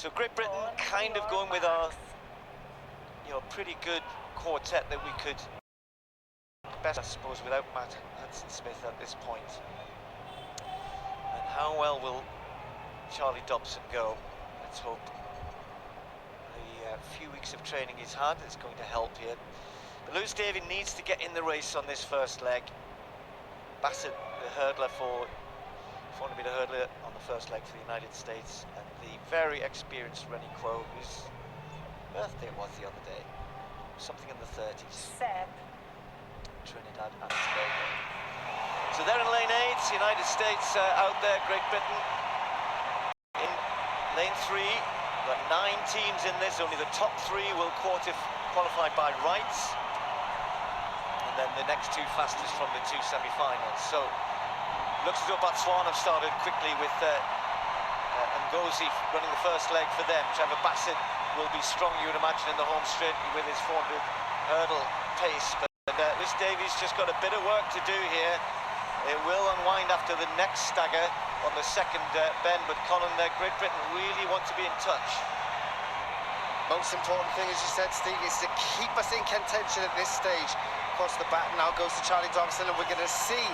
So Great Britain kind of going with our, pretty good quartet that we could best, I suppose, without Matt Hanson-Smith at this point. And how well will Charlie Dobson go? Let's hope. The few weeks of training he's had is going to help here. But Lewis Davey needs to get in the race on this first leg. Bassett, the hurdler for 400 metre hurdler on the first leg for the United States, and the very experienced Rennie Quo, whose birthday it was the other day, something in the 30s. Trinidad and Tobago. So they're in lane 8, United States out there, Great Britain in lane 3. We've got 9 teams in this, only the top 3 will qualify by rights, and then the next 2 fastest from the 2 semi-finals. So looks as though Botswana have started quickly with Ngozi running the first leg for them. Trevor Bassett will be strong, you would imagine, in the home straight with his 400 hurdle pace. But Lewis Davies just got a bit of work to do here. It will unwind after the next stagger on the second bend, but Colin, Great Britain really want to be in touch. Most important thing, as you said, Steve, is to keep us in contention at this stage. Of course, the baton now goes to Charlie Dobson, and we're going to see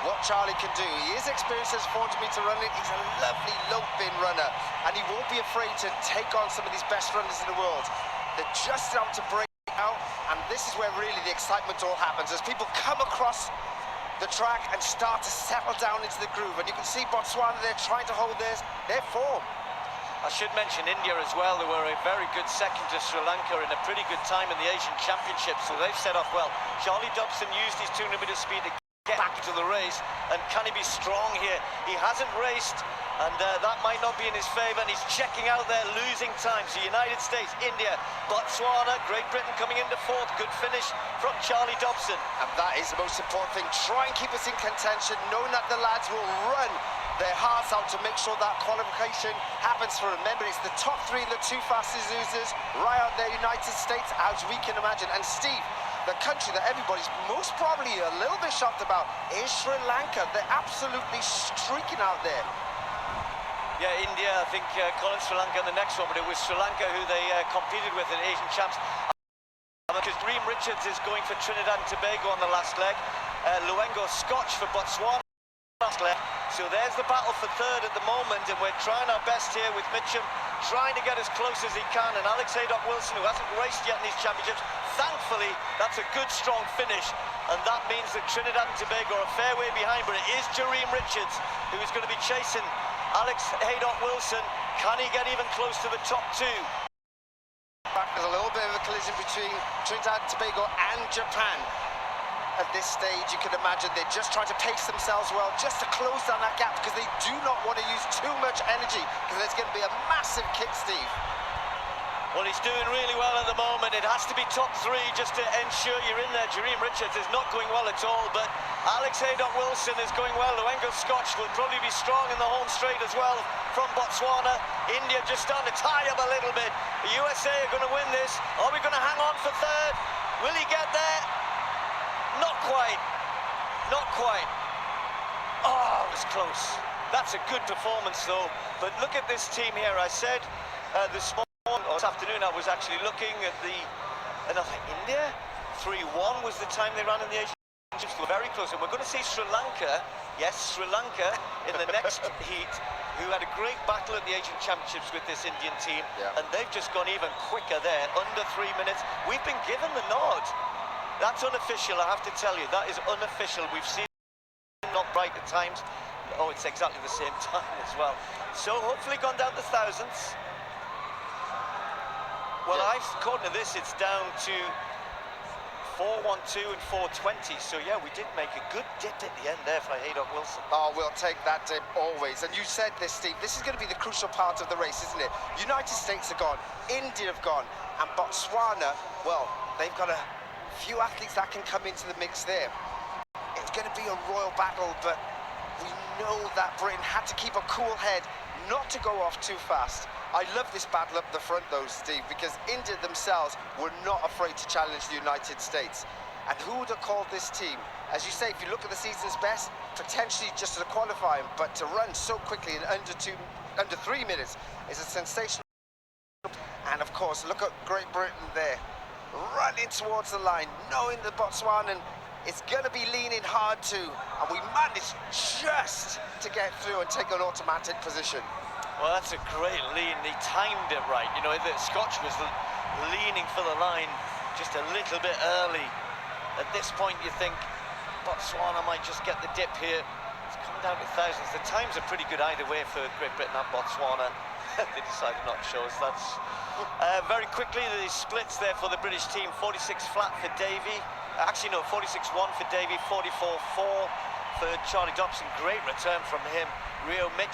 what Charlie can do. He is experienced as 400 metre running. He's a lovely low-bin runner, and he won't be afraid to take on some of these best runners in the world. They're just out to break out, and this is where really the excitement all happens, as people come across the track and start to settle down into the groove. And you can see Botswana there trying to hold their form. I should mention India as well. They were a very good second to Sri Lanka in a pretty good time in the Asian Championships, so they've set off well. Charlie Dobson used his 200 metre speed to get back to the race, and can he be strong here? He hasn't raced, and that might not be in his favour, and he's checking out there, losing time. So United States, India, Botswana, Great Britain coming into 4th. Good finish from Charlie Dobson. And that is the most important thing. Try and keep us in contention, knowing that the lads will run their hearts out to make sure that qualification happens for them. Remember, it's the top 3, the 2 fastest losers, right out there, United States, as we can imagine. And Steve, the country that everybody's most probably a little bit shocked about is Sri Lanka. They're absolutely streaking out there. Yeah, India, I think Colin, Sri Lanka in the next one, but it was Sri Lanka who they competed with in Asian Champs. Because Dream Richards is going for Trinidad and Tobago on the last leg. Luengo Scotch for Botswana last leg. So there's the battle for 3rd at the moment, and we're trying our best here with Mitchum, trying to get as close as he can, and Alex Haydock-Wilson, who hasn't raced yet in these championships, thankfully, that's a good, strong finish, and that means that Trinidad and Tobago are a fair way behind, but it is Jareem Richards who is going to be chasing Alex Haydock-Wilson. Can he get even close to the top 2? There's a little bit of a collision between Trinidad and Tobago and Japan. At this stage, you can imagine they're just trying to pace themselves well, just to close down that gap, because they do not want to use too much energy, because there's going to be a massive kick, Steve. Well, he's doing really well at the moment. It has to be top 3 just to ensure you're in there. Jareem Richards is not going well at all, but Alex Haydock-Wilson is going well. Luengo Scotch will probably be strong in the home straight as well from Botswana. India just starting to tie up a little bit. The USA are going to win this. Are we going to hang on for 3rd? Will he get there? Not quite. Not quite. Oh, it was close. That's a good performance, though. But look at this team here. I said this afternoon I was actually looking at and I think India 3-1 was the time they ran in the Asian Championships. They were very close, and we're going to see Sri Lanka, yes, Sri Lanka in the next heat, who had a great battle at the Asian Championships with this Indian team, and they've just gone even quicker there, under 3 minutes. We've been given the nod. That's unofficial, I have to tell you. That is unofficial. We've seen not bright at times. Oh, it's exactly the same time as well. So hopefully gone down to thousands. Well, according to this, it's down to 4:12 and 4:20. So yeah, we did make a good dip at the end there for Haydock-Wilson. Oh, we'll take that dip always. And you said this, Steve. This is going to be the crucial part of the race, isn't it? United States are gone, India have gone, and Botswana, well, they've got a few athletes that can come into the mix there. It's going to be a royal battle, but we know that Britain had to keep a cool head, not to go off too fast. I love this battle up the front, though, Steve, because India themselves were not afraid to challenge the United States. And who would have called this team? As you say, if you look at the season's best, potentially just to qualify, but to run so quickly in under 2 under 3 minutes is a sensational. And of course, look at Great Britain there, running towards the line, knowing the Botswanan is going to be leaning hard too, and we managed just to get through and take an automatic position. Well, that's a great lean. He timed it right. You know, the Scotch was leaning for the line just a little bit early. At this point, you think Botswana might just get the dip here. It's come down to thousands. The times are pretty good either way for Great Britain and Botswana. They decided not to show us. That's very quickly the splits there for the British team. 46 flat for Davy. Actually, no, 46-1 for Davy, 44-4 for Charlie Dobson. Great return from him. Rio mixed